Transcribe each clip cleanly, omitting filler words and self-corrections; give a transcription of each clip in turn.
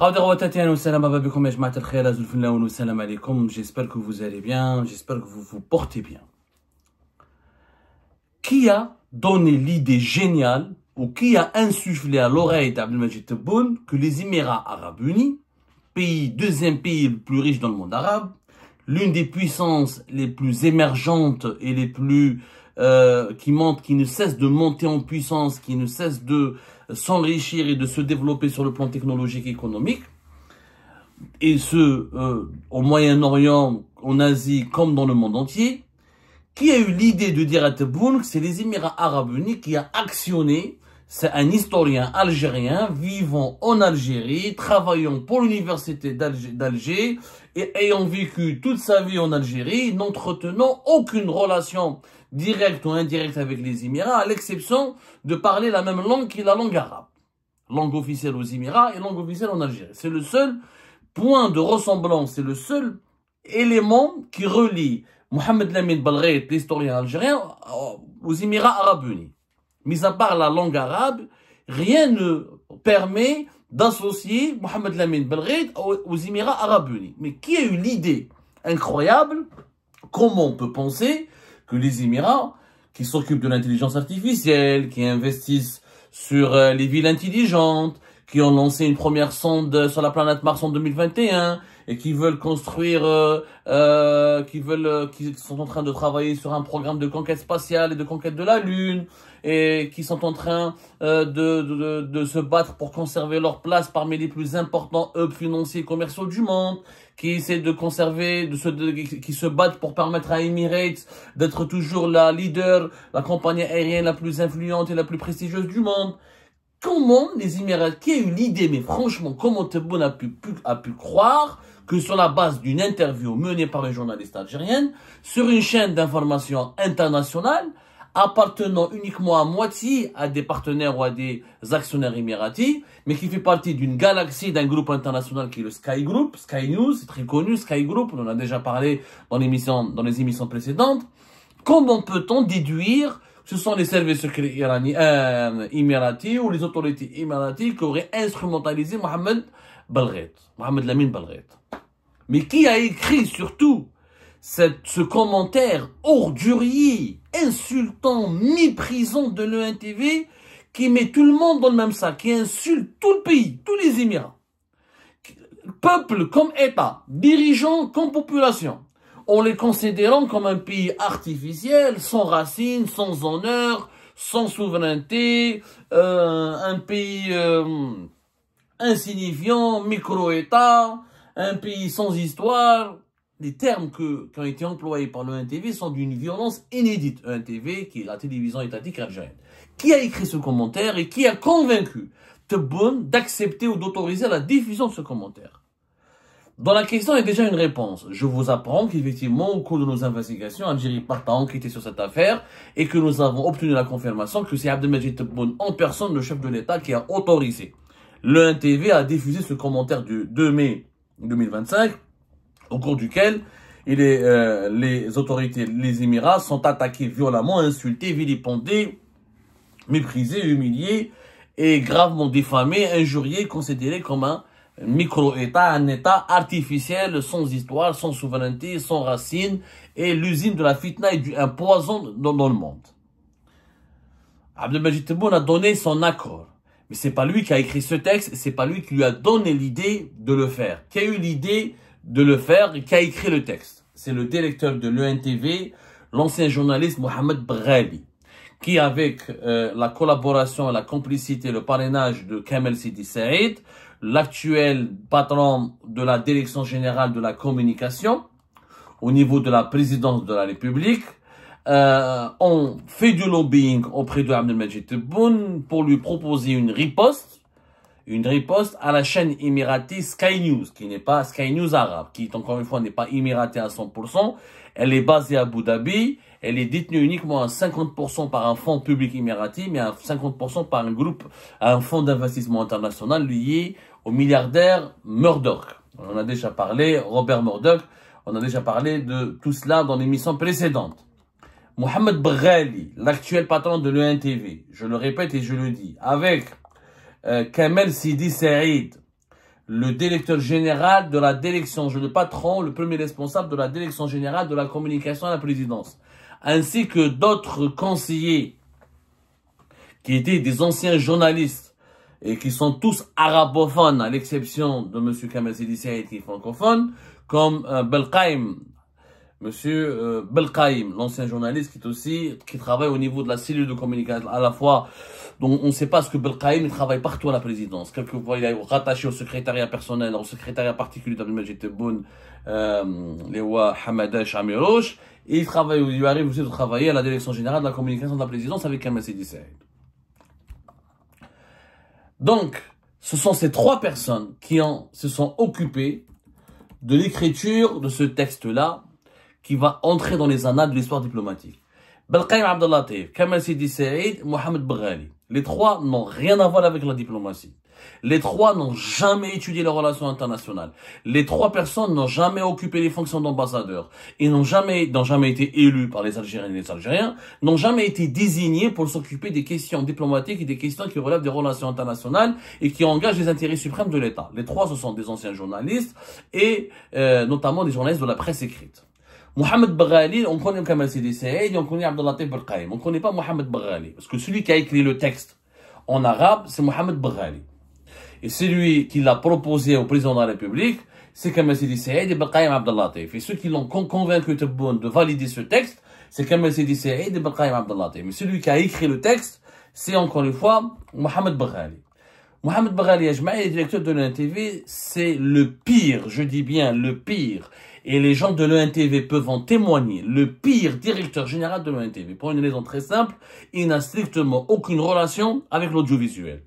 J'espère que vous allez bien, j'espère que vous vous portez bien. Qui a donné l'idée géniale ou qui a insufflé à l'oreille d'Abdelmajid Tebboune que les Émirats Arabes Unis, deuxième pays le plus riche dans le monde arabe, l'une des puissances les plus émergentes et les plus qui ne cesse de monter en puissance, qui ne cesse de s'enrichir et de se développer sur le plan technologique et économique, et ce au Moyen-Orient, en Asie comme dans le monde entier, qui a eu l'idée de dire à Tebboune que c'est les Émirats Arabes Unis qui a actionné. C'est un historien algérien vivant en Algérie, travaillant pour l'université d'Alger et ayant vécu toute sa vie en Algérie, n'entretenant aucune relation directe ou indirecte avec les Émirats, à l'exception de parler la même langue qui est la langue arabe. Langue officielle aux Émirats et langue officielle en Algérie. C'est le seul point de ressemblance, c'est le seul élément qui relie Mohamed Lamine Belghait, l'historien algérien, aux Émirats Arabes Unis. Mis à part la langue arabe, rien ne permet d'associer Mohamed Lamine Belghait aux Émirats Arabes Unis. Mais qui a eu l'idée incroyable, comment on peut penser que les Émirats, qui s'occupent de l'intelligence artificielle, qui investissent sur les villes intelligentes, qui ont lancé une première sonde sur la planète Mars en 2021 et qui veulent construire, qui sont en train de travailler sur un programme de conquête spatiale et de conquête de la Lune et qui sont en train de se battre pour conserver leur place parmi les plus importants hubs financiers et commerciaux du monde, qui essaient de conserver, qui se battent pour permettre à Emirates d'être toujours la leader, la compagnie aérienne la plus influente et la plus prestigieuse du monde. Comment les Émirats, qui a eu l'idée, mais franchement, comment Tebboune a pu croire que sur la base d'une interview menée par une journaliste algérienne, sur une chaîne d'information internationale, appartenant uniquement à moitié à des partenaires ou à des actionnaires émiratis, mais qui fait partie d'une galaxie, d'un groupe international qui est le Sky Group, Sky News, c'est très connu, Sky Group, on en a déjà parlé dans les émissions précédentes. Comment peut-on déduire ce sont les services secrets émiratis ou les autorités émiraties qui auraient instrumentalisé Mohamed Lamine Belghait. Mais qui a écrit surtout ce commentaire ordurier, insultant, méprisant de l'ENTV, qui met tout le monde dans le même sac, qui insulte tout le pays, tous les Émirats. Peuple comme État, dirigeants comme population, en les considérant comme un pays artificiel, sans racines, sans honneur, sans souveraineté, un pays insignifiant, micro-État, un pays sans histoire. Les termes qui ont été employés par le NTV sont d'une violence inédite. NTV, qui est la télévision étatique algérienne. Qui a écrit ce commentaire et qui a convaincu Tebboune d'accepter ou d'autoriser la diffusion de ce commentaire? Dans la question, il y a déjà une réponse. Je vous apprends qu'effectivement, au cours de nos investigations, Algérie part à enquêter sur cette affaire et que nous avons obtenu la confirmation que c'est Abdelmajid Tebboune en personne, le chef de l'État, qui a autorisé le NTV à diffuser ce commentaire du 2 mai 2025, au cours duquel les autorités, les Émirats, sont attaqués violemment, insultés, vilipendés, méprisés, humiliés et gravement diffamés, injuriés, considérés comme un micro-État, un État artificiel, sans histoire, sans souveraineté, sans racines, et l'usine de la fitna et un poison dans le monde. Abdelmajid Tebboune a donné son accord. Mais c'est pas lui qui a écrit ce texte, c'est pas lui qui lui a donné l'idée de le faire. Qui a eu l'idée de le faire et qui a écrit le texte? C'est le directeur de l'ENTV, l'ancien journaliste Mohamed Belghait, qui avec la collaboration, la complicité, le parrainage de Kamel Sidi Saïd, l'actuel patron de la direction générale de la communication, au niveau de la présidence de la République, ont fait du lobbying auprès de Abdelmajid Tebboune pour lui proposer une riposte à la chaîne émiratée Sky News, qui n'est pas Sky News arabe, qui encore une fois n'est pas émiratée à 100%. Elle est basée à Abu Dhabi, elle est détenue uniquement à 50% par un fonds public émirati, mais à 50% par un fonds d'investissement international lié au milliardaire Murdoch. On en a déjà parlé, Robert Murdoch, on a déjà parlé de tout cela dans l'émission précédente. Mohamed Belghait, l'actuel patron de l'ENTV, je le répète et je le dis, avec Kamel Sidi Saïd, le directeur général de la direction, le patron, le premier responsable de la direction générale de la communication à la présidence, ainsi que d'autres conseillers qui étaient des anciens journalistes et qui sont tous arabophones, à l'exception de M. Kamel Sidi Saïd qui est francophone, comme Belkaïm, Monsieur Belkaïm, l'ancien journaliste qui travaille au niveau de la cellule de communication, à la fois, dont on ne sait pas ce que Belkaïm, il travaille partout à la présidence. Quelquefois, il est rattaché au secrétariat personnel, au secrétariat particulier d'Abdelmajid Tebboune, les Wa Hamadash Amiroch, et il lui arrive aussi de travailler à la direction générale de la communication de la présidence avec Kamel Sidi Saïd. Donc, ce sont ces trois personnes qui se sont occupées de l'écriture de ce texte-là, qui va entrer dans les annales de l'histoire diplomatique. Belkaïm Abdellatif, Kamel Sidi Saïd, Mohamed Baghali. Les trois n'ont rien à voir avec la diplomatie. Les trois n'ont jamais étudié les relations internationales. Les trois personnes n'ont jamais occupé les fonctions d'ambassadeur. Ils n'ont jamais été élus par les Algériens et les Algériens, n'ont jamais été désignés pour s'occuper des questions diplomatiques et des questions qui relèvent des relations internationales et qui engagent les intérêts suprêmes de l'État. Les trois, ce sont des anciens journalistes et notamment des journalistes de la presse écrite. Mohamed Baghali, on connaît Kamel Sidi Saïd et on connaît Abdellatif Belkaïm. On ne connaît pas Mohamed Baghali. Parce que celui qui a écrit le texte en arabe, c'est Mohamed Baghali. Et celui qui l'a proposé au président de la République, c'est Kamel Sidi Saïd et Belkaïm Abdellatif. Et ceux qui l'ont convaincu de valider ce texte, c'est Kamel Sidi Saïd et Belkaïm Abdellatif. Mais celui qui a écrit le texte, c'est encore une fois Mohamed Baghali. Mohamed Baghali Ajmaï, le directeur de l'ENTV, c'est le pire, je dis bien le pire. Et les gens de l'ENTV peuvent en témoigner. Le pire directeur général de l'ENTV. Pour une raison très simple, il n'a strictement aucune relation avec l'audiovisuel.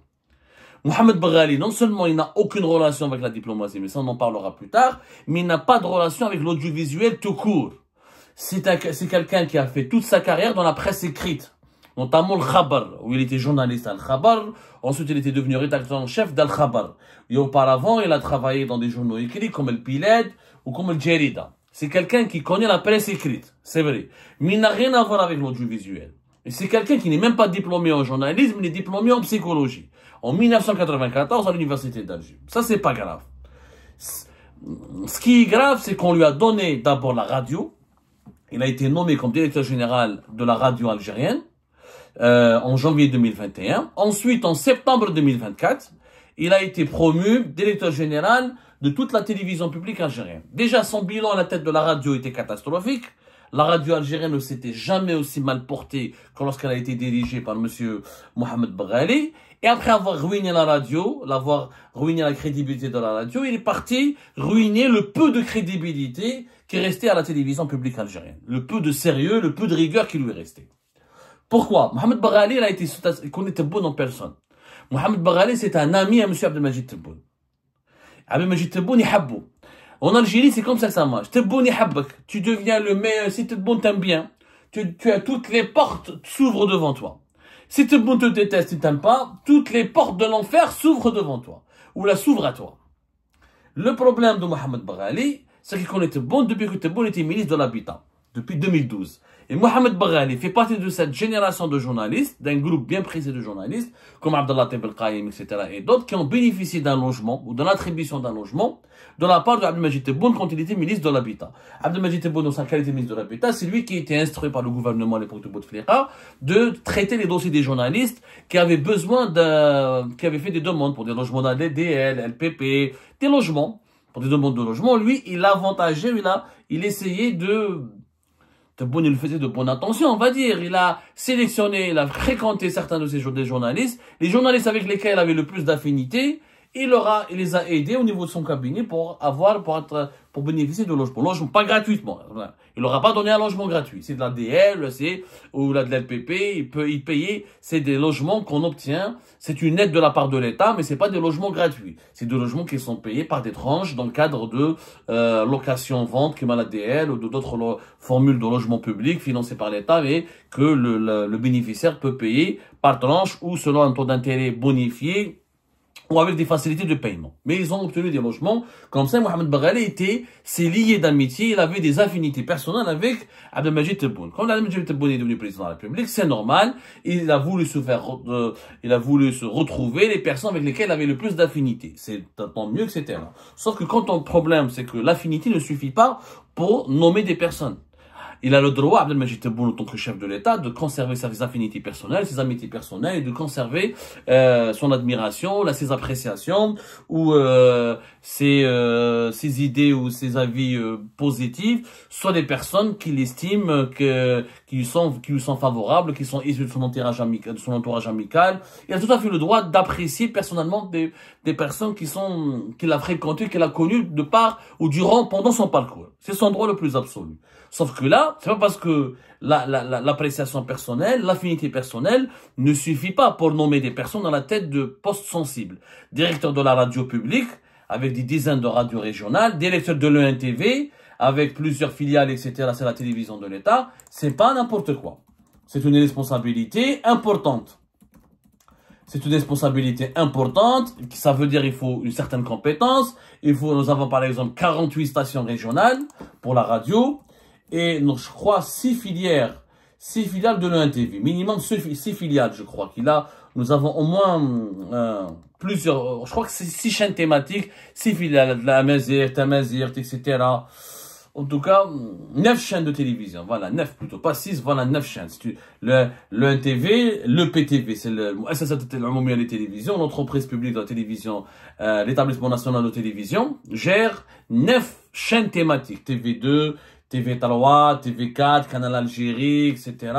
Mohamed Baghali, non seulement il n'a aucune relation avec la diplomatie, mais ça on en parlera plus tard, mais il n'a pas de relation avec l'audiovisuel tout court. C'est quelqu'un qui a fait toute sa carrière dans la presse écrite. Notamment le Khabar, où il était journaliste à Al-Khabar. Ensuite, il était devenu rédacteur en chef d'Al-Khabar. Et auparavant, il a travaillé dans des journaux écrits comme El Piled ou comme El Jarida. C'est quelqu'un qui connaît la presse écrite, c'est vrai. Mais il n'a rien à voir avec l'audiovisuel. Et c'est quelqu'un qui n'est même pas diplômé en journalisme, il est diplômé en psychologie. En 1994 à l'université d'Alger. Ça, c'est pas grave. Ce qui est grave, c'est qu'on lui a donné d'abord la radio. Il a été nommé comme directeur général de la radio algérienne. En janvier 2021. Ensuite, en septembre 2024, il a été promu directeur général de toute la télévision publique algérienne. Déjà, son bilan à la tête de la radio était catastrophique. La radio algérienne ne s'était jamais aussi mal portée que lorsqu'elle a été dirigée par monsieur Mohamed Baghali. Et après avoir ruiné la radio, l'avoir ruiné la crédibilité de la radio, il est parti ruiner le peu de crédibilité qui restait à la télévision publique algérienne. Le peu de sérieux, le peu de rigueur qui lui restait. Pourquoi? Mohamed Baghali, il connaît Tebboune en personne. Mohamed Baghali, c'est un ami à M. Abdelmajid Tebboune. Abdelmajid Tebboune, il habbo. En Algérie, c'est comme ça que ça marche. Tebboune, il habbak. Tu deviens le meilleur. Si Tebboune t'aime bien, tu as toutes les portes s'ouvrent devant toi. Si Tebboune te déteste, il t'aime pas, toutes les portes de l'enfer s'ouvrent devant toi. Ou la s'ouvrent à toi. Le problème de Mohamed Baghali, c'est qu'il connaît Tebboune depuis que Tebboune était ministre de l'Habitat. Depuis 2012. Et Mohamed Baghali fait partie de cette génération de journalistes, d'un groupe bien précis de journalistes, comme Abdellatif Belkaïm, etc. et d'autres, qui ont bénéficié d'un logement, ou de l'attribution d'un logement, de la part de Abdelmajid Tebboune quand il était ministre de l'Habitat. Abdelmajid Tebboune, dans sa qualité de ministre de l'Habitat, c'est lui qui a été instruit par le gouvernement à l'époque de Bouteflika de traiter les dossiers des journalistes qui avaient qui avaient fait des demandes pour des logements d'ADL, LPP, des logements, pour des demandes de logement. Lui, il avantageait, il essayait Tebboune, il faisait de bonnes intentions, on va dire. Il a sélectionné, il a fréquenté certains de ces journalistes. Les journalistes avec lesquels il avait le plus d'affinité, il les a aidés au niveau de son cabinet pour bénéficier de logement, pas gratuitement. Il leur a pas donné un logement gratuit. C'est de la DL, ou de l'LPP, il payait, c'est des logements qu'on obtient. C'est une aide de la part de l'État, mais c'est pas des logements gratuits. C'est des logements qui sont payés par des tranches dans le cadre de location-vente, qui est la DL, ou d'autres formules de logement public financées par l'État, mais que le bénéficiaire peut payer par tranche ou selon un taux d'intérêt bonifié, ou avec des facilités de paiement. Mais ils ont obtenu des logements. Comme ça, Mohamed Baghali s'est lié d'amitié, il avait des affinités personnelles avec Abdelmajid Tebboune. Quand Abdelmajid Tebboune est devenu président de la République, c'est normal, il a voulu se retrouver les personnes avec lesquelles il avait le plus d'affinités. C'est tant mieux, etc. Sauf que quand ton problème, c'est que l'affinité ne suffit pas pour nommer des personnes. Il a le droit, Abdelmajid Tebboune, en tant que chef de l'État, de conserver ses affinités personnelles, ses amitiés personnelles, et de conserver son admiration, ses appréciations, ou ses idées ou ses avis positifs, soit des personnes qu'il estime qui lui sont favorables, qui sont issues de son entourage amical. Il a tout à fait le droit d'apprécier personnellement des personnes qu'il a fréquentées, qu'il a connues de part ou pendant son parcours. C'est son droit le plus absolu. Sauf que là, c'est pas parce que l'appréciation personnelle, l'affinité personnelle ne suffit pas pour nommer des personnes dans la tête de postes sensibles. Directeur de la radio publique, avec des dizaines de radios régionales, directeur de l'ENTV, avec plusieurs filiales, etc. C'est la télévision de l'État. C'est pas n'importe quoi. C'est une responsabilité importante. C'est une responsabilité importante, ça veut dire qu'il faut une certaine compétence. Nous avons par exemple 48 stations régionales pour la radio. Et je crois 6 filiales de l'ENTV, minimum 6 filiales, je crois qu'il a. Nous avons au moins plusieurs, je crois que c'est 6 chaînes thématiques, 6 filiales, de la Amazigh, Tamazight, etc. En tout cas, 9 chaînes de télévision, voilà, 9 plutôt, pas 6, voilà, 9 chaînes. l'ENTV, le PTV, c'est le les télévisions, l'entreprise publique de la télévision, l'établissement national de télévision, gère 9 chaînes thématiques, TV2, TV3, TV4, Canal Algérie, etc.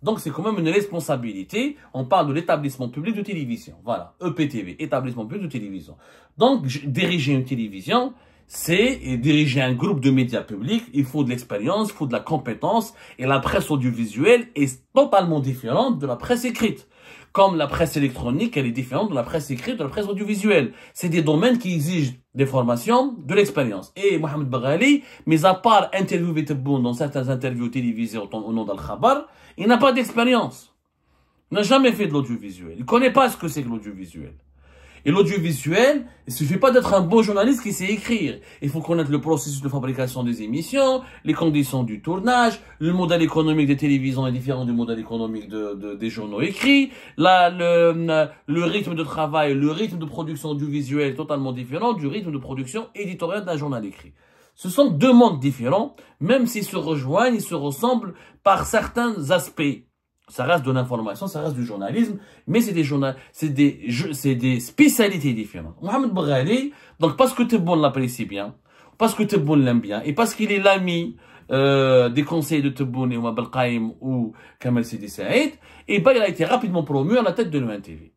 Donc, c'est quand même une responsabilité. On parle de l'établissement public de télévision. Voilà, EPTV, établissement public de télévision. Donc, diriger une télévision, c'est diriger un groupe de médias publics. Il faut de l'expérience, il faut de la compétence. Et la presse audiovisuelle est totalement différente de la presse écrite. Comme la presse électronique, elle est différente de la presse écrite, de la presse audiovisuelle. C'est des domaines qui exigent des formations, de l'expérience. Et Mohamed Baghali, mis à part interviewer Tebboune dans certaines interviews télévisées au nom d'Al-Khabar, il n'a pas d'expérience. Il n'a jamais fait de l'audiovisuel. Il ne connaît pas ce que c'est que l'audiovisuel. Et l'audiovisuel, il suffit pas d'être un bon journaliste qui sait écrire. Il faut connaître le processus de fabrication des émissions, les conditions du tournage, le modèle économique des télévisions est différent du modèle économique des journaux écrits, le rythme de travail, le rythme de production audiovisuelle est totalement différent du rythme de production éditoriale d'un journal écrit. Ce sont deux mondes différents, même s'ils se rejoignent, ils se ressemblent par certains aspects. Ça reste de l'information, ça reste du journalisme, mais c'est des spécialités différentes. Mohamed Baghali, donc parce que Tebboune l'apprécie bien, parce que Tebboune l'aime bien, et parce qu'il est l'ami des conseillers de Tebboune et Ouma Belkaïm ou Kamel Sidi Saïd, et ben il a été rapidement promu à la tête de l'ENTV.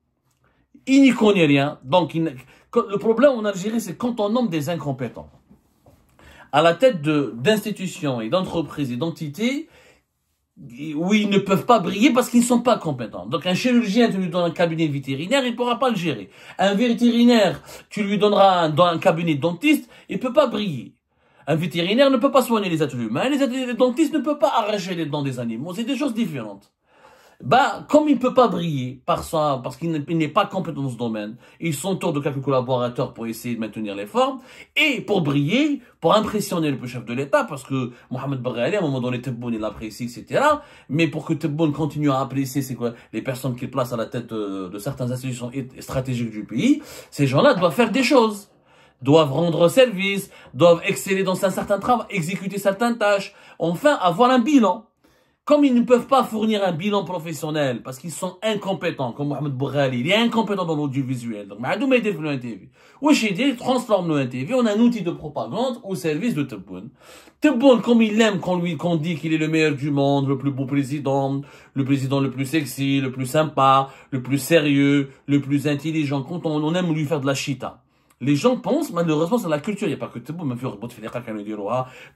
Il n'y connaît rien, donc le problème en Algérie, c'est quand on nomme des incompétents à la tête d'institutions et d'entreprises et d'entités, où ils ne peuvent pas briller parce qu'ils ne sont pas compétents. Donc un chirurgien, tu lui donnes un cabinet vétérinaire, il ne pourra pas le gérer. Un vétérinaire, tu lui donneras dans un cabinet dentiste, il ne peut pas briller. Un vétérinaire ne peut pas soigner les êtres humains, les dentistes ne peuvent pas arracher les dents des animaux, c'est des choses différentes. Bah, comme il ne peut pas briller parce qu'il n'est pas compétent dans ce domaine, il s'entoure de quelques collaborateurs pour essayer de maintenir les formes, et pour briller, pour impressionner le chef de l'État, parce que Mohamed Baghali, à un moment donné, Tebboune, il l'apprécie, etc. Mais pour que Tebboune continue à apprécier les personnes qu'il place à la tête de certaines institutions stratégiques du pays, ces gens-là doivent faire des choses. Doivent rendre service, doivent exceller dans un certain travail, exécuter certaines tâches, enfin avoir un bilan. Comme ils ne peuvent pas fournir un bilan professionnel parce qu'ils sont incompétents, comme Mohamed Baghali, il est incompétent dans l'audiovisuel. Donc, Mahadoum aide le NTV. Wesh, il transforme le NTV en un outil de propagande au service de Tebboune. Tebboune, comme il aime qu'on dit qu'il est le meilleur du monde, le plus beau président, le président le plus sexy, le plus sympa, le plus sérieux, le plus intelligent, quand on aime lui faire de la chita. Les gens pensent, malheureusement, c'est la culture. Il n'y a pas que Tebboune, même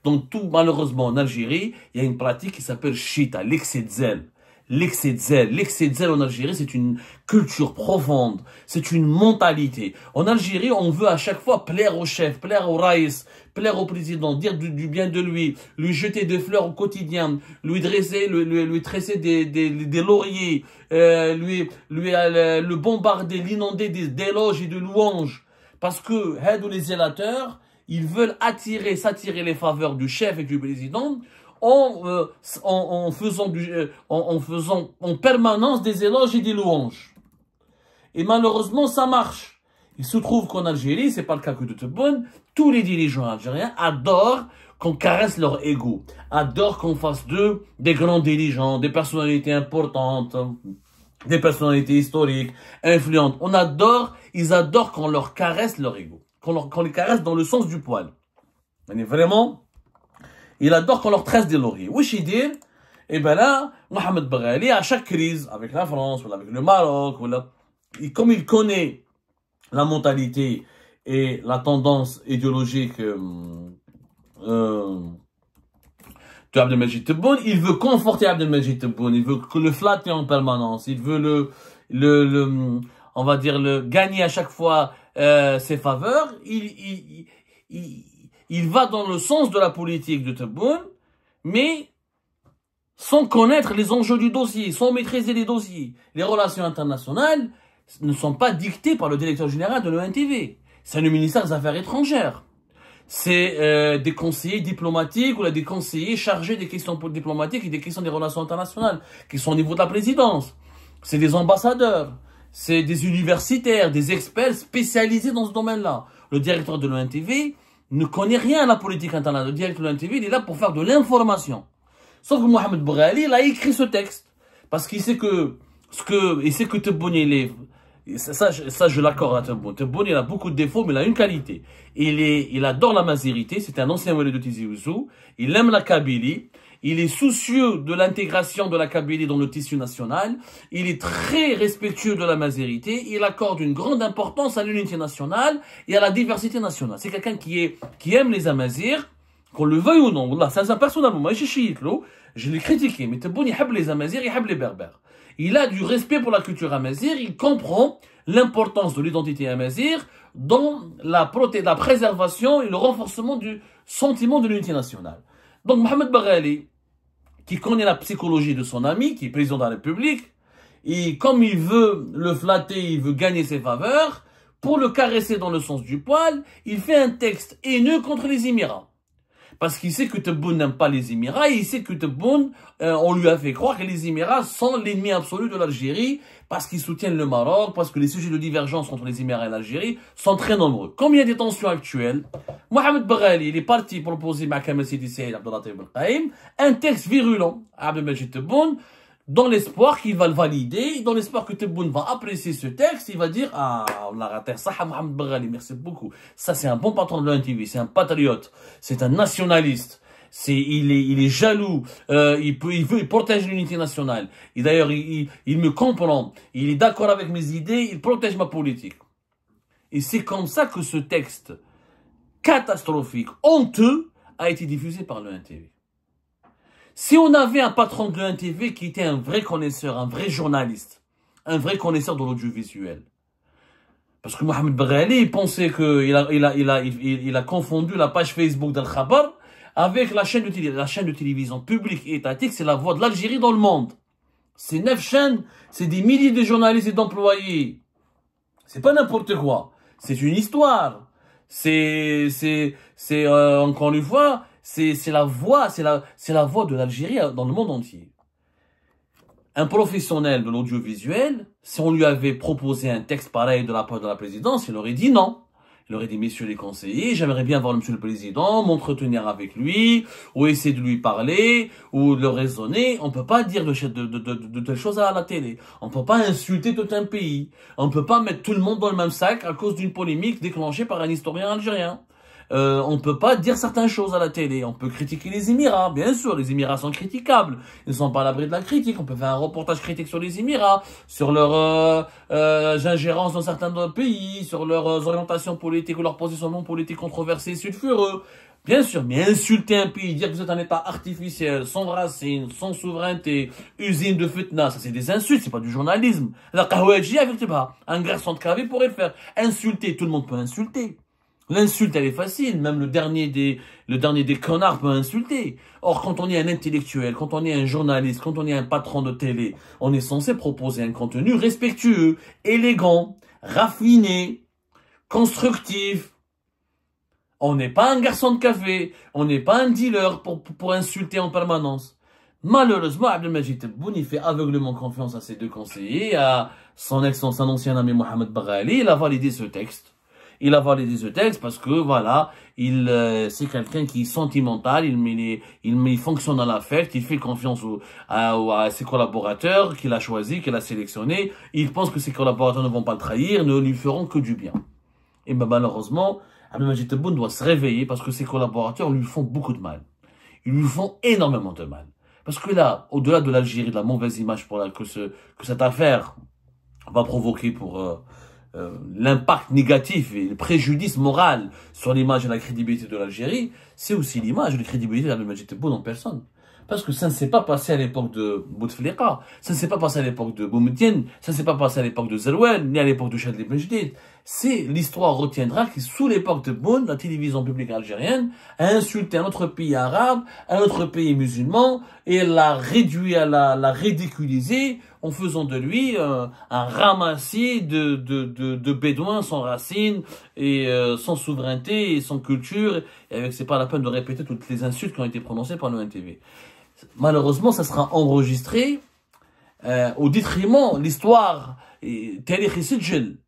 donc tout, malheureusement, en Algérie, il y a une pratique qui s'appelle chita, l'excès de zèle. l'excès de zèle. L'excès de zèle en Algérie, c'est une culture profonde, c'est une mentalité. En Algérie, on veut à chaque fois plaire au chef, plaire au raïs, plaire au président, dire du bien de lui jeter des fleurs au quotidien, lui tresser des lauriers, le bombarder, l'inonder d'éloges et de louanges. Parce que, les zélateurs, ils veulent s'attirer les faveurs du chef et du président en faisant en permanence des éloges et des louanges. Et malheureusement, ça marche. Il se trouve qu'en Algérie, c'est pas le cas que de Tebboune, tous les dirigeants algériens adorent qu'on caresse leur ego, adorent qu'on fasse d'eux des grands dirigeants, des personnalités importantes, des personnalités historiques, influentes. Ils adorent qu'on leur caresse leur ego, qu'on les caresse dans le sens du poil. On est vraiment, il adore qu'on leur tresse des lauriers. Wesh dit, et ben là, Mohamed Baghali, à chaque crise, avec la France, ou avec le Maroc, comme il connaît la mentalité et la tendance idéologique de Abdelmajid Tebboune, il veut conforter Abdelmajid Tebboune, il veut le flatter en permanence, il veut on va dire, gagner à chaque fois ses faveurs. Il va dans le sens de la politique de Tebboune, mais sans connaître les enjeux du dossier, sans maîtriser les dossiers. Les relations internationales ne sont pas dictées par le directeur général de l'ONTV. C'est le ministère des Affaires étrangères. C'est des conseillers diplomatiques ou des conseillers chargés des questions diplomatiques et des questions des relations internationales, qui sont au niveau de la présidence. C'est des ambassadeurs, c'est des universitaires, des experts spécialisés dans ce domaine-là. Le directeur de l'ONTV ne connaît rien à la politique internationale. Le directeur de l'ONTV, il est là pour faire de l'information. Sauf que Mohamed Baghali, il a écrit ce texte. Parce qu'il sait que Tebboune, ça, je l'accorde à Tebboune. Tebboune, il a beaucoup de défauts, mais il a une qualité. Il adore la mazérité. C'est un ancien Walid de Tizi Ouzou. Il aime la Kabylie. Il est soucieux de l'intégration de la Kabylie dans le tissu national. Il est très respectueux de la mazérité. Il accorde une grande importance à l'unité nationale et à la diversité nationale. C'est quelqu'un qui aime les Amazirs, qu'on le veuille ou non. Wallah, ça, personnellement, moi, je l'ai critiqué. Mais Tebboune, il aime les Amazirs, il aime les Berbères. Il a du respect pour la culture amazir, il comprend l'importance de l'identité amazir dans la préservation et le renforcement du sentiment de l'unité nationale. Donc Mohamed Baghali, qui connaît la psychologie de son ami, qui est président de la République, et comme il veut le flatter, il veut gagner ses faveurs, pour le caresser dans le sens du poil, il fait un texte haineux contre les Émirats. Parce qu'il sait que Tebboune n'aime pas les Émirats, et il sait que Tebboune, on lui a fait croire que les Émirats sont l'ennemi absolu de l'Algérie, parce qu'ils soutiennent le Maroc, parce que les sujets de divergence entre les Émirats et l'Algérie sont très nombreux. Comme il y a des tensions actuelles, Mohamed Baghali, il est parti proposer à Kamal Sidi Saïd Abdellatif Ben Qaïm un texte virulent à Abdelmajid Tebboune, dans l'espoir qu'il va le valider, dans l'espoir que Tebboune va apprécier ce texte, il va dire, ah, on a raté ça, Mohamed Baghali, merci beaucoup. Ça, c'est un bon patron de l'ONTV, c'est un patriote, c'est un nationaliste, il est jaloux, il protège l'unité nationale. Et d'ailleurs, il me comprend, il est d'accord avec mes idées, il protège ma politique. Et c'est comme ça que ce texte catastrophique, honteux, a été diffusé par l'ONTV. Si on avait un patron de l'ONTV qui était un vrai connaisseur, un vrai journaliste, un vrai connaisseur de l'audiovisuel, parce que Mohamed Baghali, il pensait qu'il a confondu la page Facebook d'Al Khabar avec la chaîne de télévision publique et étatique, c'est la voix de l'Algérie dans le monde. C'est 9 chaînes, c'est des milliers de journalistes et d'employés. C'est pas n'importe quoi. C'est une histoire. Encore une fois, c'est la voix de l'Algérie dans le monde entier. Un professionnel de l'audiovisuel, si on lui avait proposé un texte pareil de la part de la présidence, il aurait dit non. Il aurait dit, messieurs les conseillers, j'aimerais bien voir monsieur le président, m'entretenir avec lui, ou essayer de lui parler, ou de le raisonner. On peut pas dire de telles choses à la télé. On peut pas insulter tout un pays. On peut pas mettre tout le monde dans le même sac à cause d'une polémique déclenchée par un historien algérien. on ne peut pas dire certaines choses à la télé. On peut critiquer les Émirats, bien sûr, les Émirats sont critiquables. Ils ne sont pas à l'abri de la critique. On peut faire un reportage critique sur les Émirats, sur leur ingérence dans certains pays, sur leurs orientations politiques ou leurs positionnements politiques controversés, sulfureux. Bien sûr, mais insulter un pays, dire que vous êtes un État artificiel, sans racines, sans souveraineté, usine de fitna, ça c'est des insultes, c'est pas du journalisme. Un garçon de café pourrait le faire. Insulter, tout le monde peut insulter. L'insulte, elle est facile, même le dernier des connards peut insulter. Or, quand on est un intellectuel, quand on est un journaliste, quand on est un patron de télé, on est censé proposer un contenu respectueux, élégant, raffiné, constructif. On n'est pas un garçon de café, on n'est pas un dealer pour insulter en permanence. Malheureusement, Abdelmajid Tebboune, il fait aveuglément confiance à ses deux conseillers, à son ancien ami Mohamed Baghali. Il a validé ce texte. Il a validé ce texte parce que, voilà, c'est quelqu'un qui est sentimental, il fonctionne à l'affect, il fait confiance à ses collaborateurs qu'il a choisis, qu'il a sélectionnés. Il pense que ses collaborateurs ne vont pas le trahir, ne lui feront que du bien. Et ben, malheureusement, Abdelmajid Tebboune doit se réveiller parce que ses collaborateurs lui font beaucoup de mal. Ils lui font énormément de mal. Parce que là, au-delà de l'Algérie, de la mauvaise image que cette affaire va provoquer pour l'impact négatif et le préjudice moral sur l'image et la crédibilité de l'Algérie, c'est aussi l'image et la crédibilité d'Abdelmajid Tebboune en personne. Parce que ça ne s'est pas passé à l'époque de Bouteflika, ça ne s'est pas passé à l'époque de Boumediene, ça ne s'est pas passé à l'époque de Zerouel, ni à l'époque de Chadli Benjedid. C'est l'histoire retiendra que sous l'époque de Boun, la télévision publique algérienne a insulté un autre pays arabe, un autre pays musulman, et l'a réduit l'a ridiculisé en faisant de lui un ramassis de bédouins sans racines et sans souveraineté et sans culture. Et avec, c'est pas la peine de répéter toutes les insultes qui ont été prononcées par le NTV. Malheureusement, ça sera enregistré au détriment l'histoire تاريخ يسجل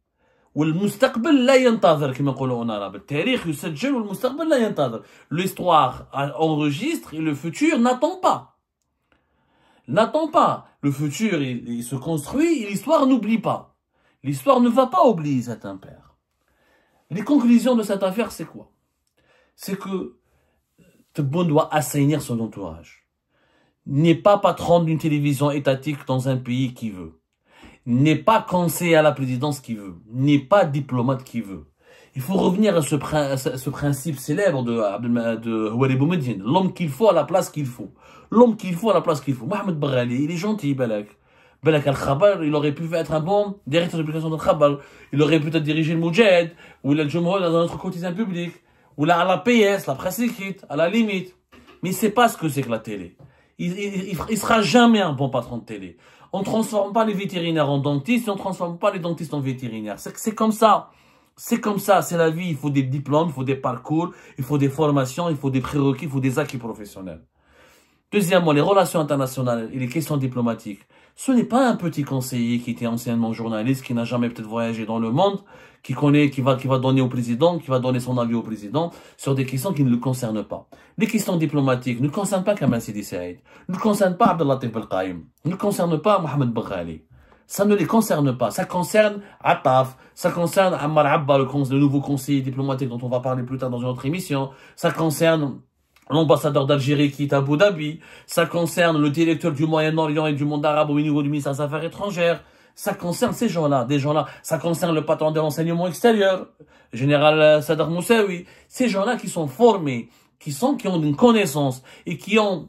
والمستقبل لا ينتظر كما نقولوا en arabe. التاريخ يسجل والمستقبل لا ينتظر. L'histoire enregistre et le futur n'attend pas. N'attend pas. Le futur, il se construit et l'histoire n'oublie pas. L'histoire ne va pas oublier cet impair. Les conclusions de cette affaire, c'est quoi? C'est que Tebboune doit assainir son entourage. N'est pas patron d'une télévision étatique dans un pays qui veut. N'est pas conseiller à la présidence qui veut. N'est pas diplomate qui veut. Il faut revenir à ce principe célèbre de Houari Boumediene. L'homme qu'il faut à la place qu'il faut. L'homme qu'il faut à la place qu'il faut. Mohamed Baghali, il est gentil, Balak. Balak Al-Khabar, il aurait pu être un bon directeur de publication de Khabar. Il aurait peut-être dirigé le Moudjahid, ou le Jumhur dans un autre quotidien public, ou là à la PS, la presse écrite, à la limite. Mais il sait pas ce que c'est que la télé. Il sera jamais un bon patron de télé. On ne transforme pas les vétérinaires en dentistes, et on ne transforme pas les dentistes en vétérinaires. C'est comme ça. C'est comme ça, c'est la vie. Il faut des diplômes, il faut des parcours, il faut des formations, il faut des prérequis, il faut des acquis professionnels. Deuxièmement, les relations internationales et les questions diplomatiques. Ce n'est pas un petit conseiller qui était anciennement journaliste, qui n'a jamais peut-être voyagé dans le monde, qui connaît, qui va donner au président, qui va donner son avis au président sur des questions qui ne le concernent pas. Les questions diplomatiques ne concernent pas Kamal Sidi Saïd, ne concernent pas Abdellatif Belkaïm, ne concernent pas Mohamed Baghali. Ça ne les concerne pas. Ça concerne Ataf, ça concerne Ammar Abba, le nouveau conseiller diplomatique dont on va parler plus tard dans une autre émission. Ça concerne l'ambassadeur d'Algérie qui est à Abu Dhabi. Ça concerne le directeur du Moyen-Orient et du monde arabe au niveau du ministère des Affaires étrangères. Ça concerne ces gens-là, des gens-là. Ça concerne le patron de l'enseignement extérieur, général Sadr Moussaoui. Ces gens-là qui sont formés, qui ont une connaissance et qui ont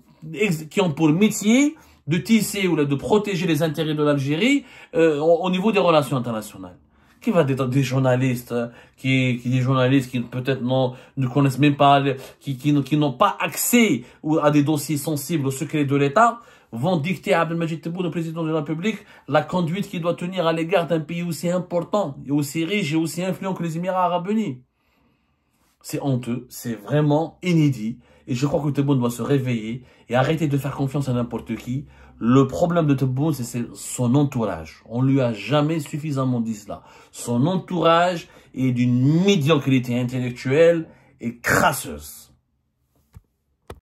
pour métier de tisser ou de protéger les intérêts de l'Algérie au niveau des relations internationales. Qui va des journalistes, des journalistes qui peut-être ne connaissent même pas, qui n'ont pas accès à des dossiers sensibles au secret de l'État, vont dicter à Abdelmajid Tebboune, le président de la République, la conduite qu'il doit tenir à l'égard d'un pays aussi important, et aussi riche et aussi influent que les Émirats Arabes Unis. C'est honteux, c'est vraiment inédit, et je crois que Tebboune doit se réveiller et arrêter de faire confiance à n'importe qui. Le problème de Tebboune, c'est son entourage. On lui a jamais suffisamment dit cela. Son entourage est d'une médiocrité intellectuelle et crasseuse.